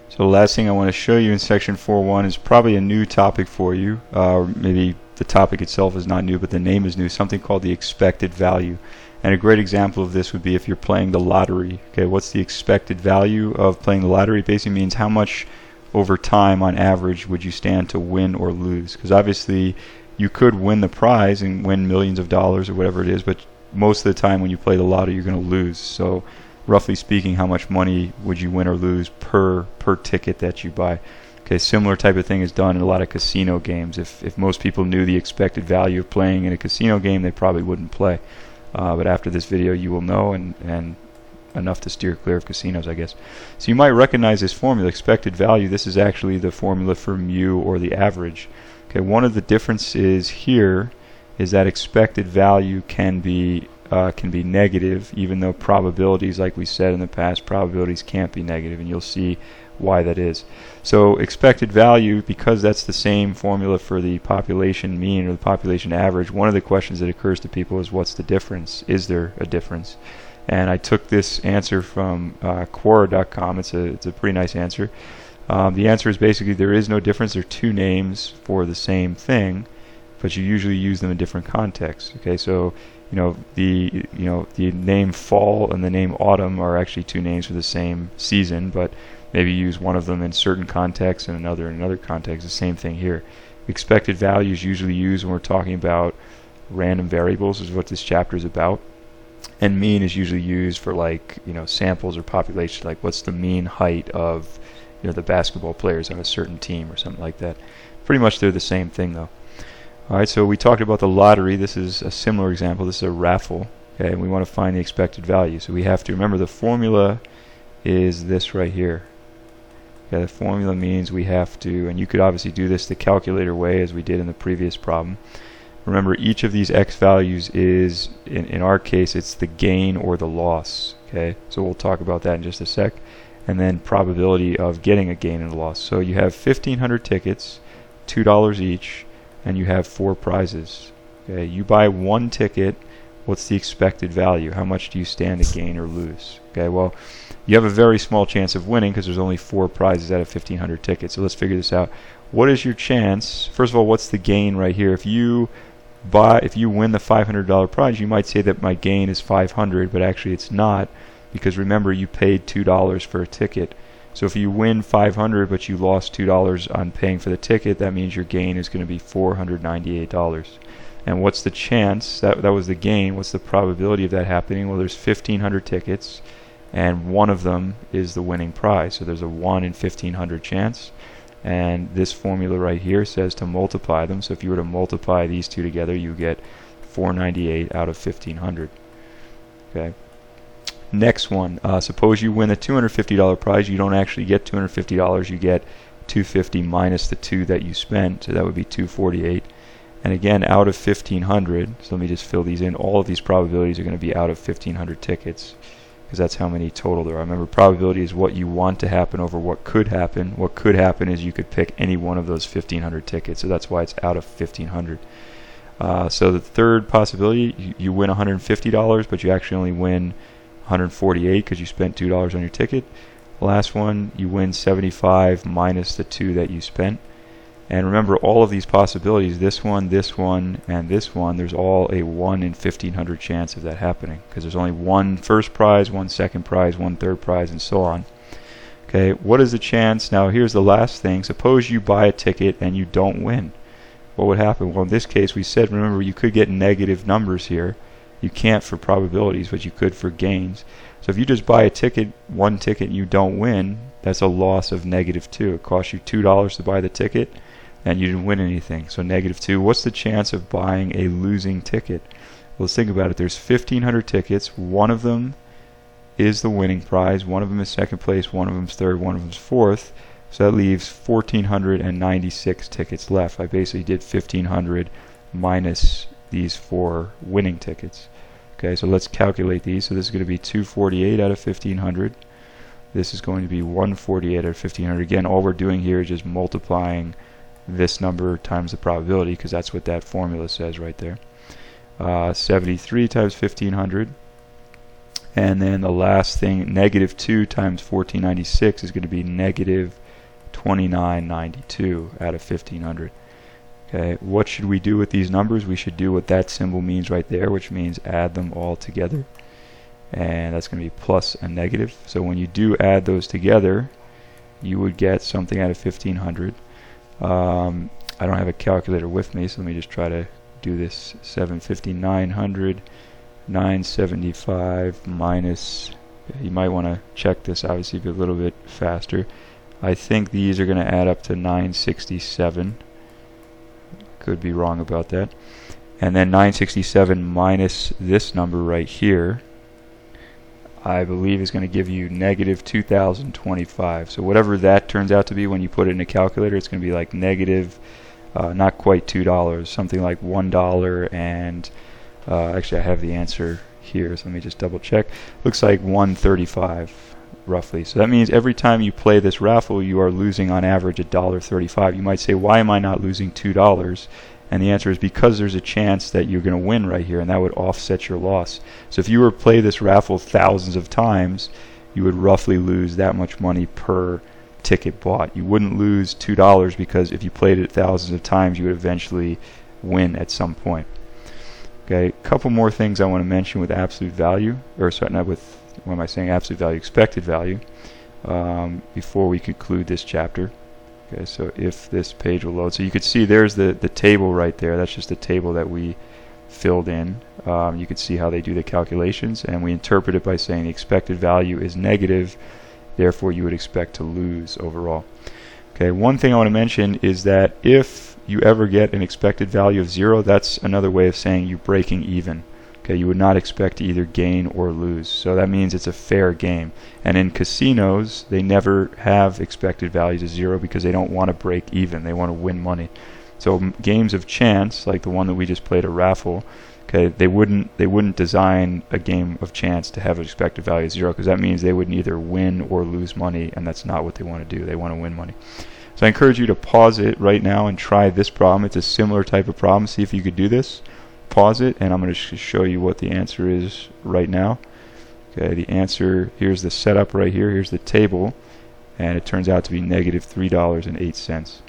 So the last thing I want to show you in section 4.1 is probably a new topic for you. Maybe the topic itself is not new, but the name is new, something called the expected value. And a great example of this would be if you're playing the lottery. Okay, what's the expected value of playing the lottery? It basically means how much over time on average would you stand to win or lose. Because obviously you could win the prize and win millions of dollars or whatever it is, but most of the time when you play the lottery you're going to lose. So roughly speaking, how much money would you win or lose per ticket that you buy? Okay, similar type of thing is done in a lot of casino games. If most people knew the expected value of playing in a casino game, they probably wouldn't play. But after this video you will know, and enough to steer clear of casinos, I guess. So you might recognize this formula, expected value. This is actually the formula for mu, or the average. Okay, one of the differences here is that expected value can be negative, even though probabilities, like we said in the past, probabilities can't be negative, and you'll see why that is. So expected value, because that's the same formula for the population mean or the population average, one of the questions that occurs to people is, what's the difference? Is there a difference? And I took this answer from Quora.com. It's a pretty nice answer. The answer is basically there is no difference. There are two names for the same thing, but you usually use them in different contexts. Okay, so the name fall and the name autumn are actually two names for the same season, but maybe you use one of them in certain contexts and another in another context. The same thing here. Expected value is usually used when we're talking about random variables, is what this chapter is about. And mean is usually used for, like, samples or population, like what's the mean height of the basketball players on a certain team or something like that. Pretty much they're the same thing though. Alright, so we talked about the lottery. This is a similar example. This is a raffle. Okay, and we want to find the expected value. So we have to remember the formula is this right here. Okay, the formula means we have to, and you could obviously do this the calculator way as we did in the previous problem. Remember, each of these x values is, in our case, it's the gain or the loss. Okay, so we'll talk about that in just a sec. And then probability of getting a gain and a loss. So you have 1,500 tickets, $2 each, and you have 4 prizes. Okay, you buy one ticket. What's the expected value? How much do you stand to gain or lose? Okay, well, you have a very small chance of winning because there's only 4 prizes out of 1,500 tickets. So let's figure this out. What is your chance? First of all, what's the gain right here? If you win the $500 prize, you might say that my gain is 500, but actually it's not, because remember, you paid $2 for a ticket. So if you win 500 but you lost $2 on paying for the ticket, that means your gain is going to be $498. And what's the chance? That was the gain. What's the probability of that happening? Well, there's 1,500 tickets, and one of them is the winning prize. So there's a 1 in 1,500 chance. And this formula right here says to multiply them. So if you were to multiply these two together, you get 498 out of 1,500. Okay. Next one. Suppose you win a $250 prize. You don't actually get $250. You get $250 minus the 2 that you spent. So that would be $248. And again, out of 1,500. So let me just fill these in. All of these probabilities are going to be out of 1,500 tickets, because that's how many total there are. Remember, probability is what you want to happen over what could happen. What could happen is you could pick any one of those 1,500 tickets, so that's why it's out of 1,500. So the third possibility, you win $150, but you actually only win $148 because you spent $2 on your ticket. The last one, you win 75 minus the 2 that you spent. And remember, all of these possibilities, this one, and this one, there's all a 1 in 1,500 chance of that happening, because there's only one first prize, one second prize, one third prize, and so on. Okay, what is the chance? Now here's the last thing. Suppose you buy a ticket and you don't win. What would happen? Well, in this case, we said, remember, you could get negative numbers here. You can't for probabilities, but you could for gains. So if you just buy a ticket, one ticket, and you don't win, that's a loss of -2. It costs you $2 to buy the ticket, and you didn't win anything. So -2. What's the chance of buying a losing ticket? Well, let's think about it. There's 1,500 tickets. One of them is the winning prize. One of them is second place. One of them is third. One of them is fourth. So that leaves 1,496 tickets left. I basically did 1,500 minus these 4 winning tickets. Okay, so let's calculate these. So this is going to be 248 out of 1,500. This is going to be 148 out of 1,500. Again, all we're doing here is just multiplying this number times the probability, because that's what that formula says right there. 73 times 1,500. And then the last thing, negative 2 times 1496 is going to be negative 2992 out of 1500. Okay, what should we do with these numbers? We should do what that symbol means right there, which means add them all together. And that's going to be plus a negative. So when you do add those together, you would get something out of 1500. I don't have a calculator with me, so let me just try to do this. 750, 900, 975 minus, you might want to check this obviously a little bit faster. I think these are going to add up to 967. Could be wrong about that. And then 967 minus this number right here, I believe is going to give you negative 2025. So whatever that turns out to be when you put it in a calculator, it's going to be like negative, not quite $2, something like $1 and actually I have the answer here, so let me just double check. Looks like 135 roughly. So that means every time you play this raffle, you are losing on average $1.35. You might say, why am I not losing $2? And the answer is because there's a chance that you're going to win right here, and that would offset your loss. So if you were to play this raffle thousands of times, you would roughly lose that much money per ticket bought. You wouldn't lose $2 because if you played it thousands of times, you would eventually win at some point. Okay, a couple more things I want to mention with absolute value, or sorry, not with, what am I saying, absolute value, expected value, before we conclude this chapter. Okay, so if this page will load, so you could see there's the table right there. That's just the table that we filled in. You can see how they do the calculations, and we interpret it by saying the expected value is negative, therefore you would expect to lose overall. Okay, one thing I want to mention is that if you ever get an expected value of 0, that's another way of saying you're breaking even. Okay, you would not expect to either gain or lose. So that means it's a fair game. And in casinos, they never have expected values of 0 because they don't want to break even. They want to win money. So games of chance, like the one that we just played, a raffle, okay, they wouldn't design a game of chance to have an expected value of 0 because that means they would neither win or lose money, and that's not what they want to do. They want to win money. So I encourage you to pause it right now and try this problem. It's a similar type of problem. See if you could do this. Pause it, and I'm going to show you what the answer is right now. Okay, the answer, here's the setup right here. Here's the table, and it turns out to be negative $3.08.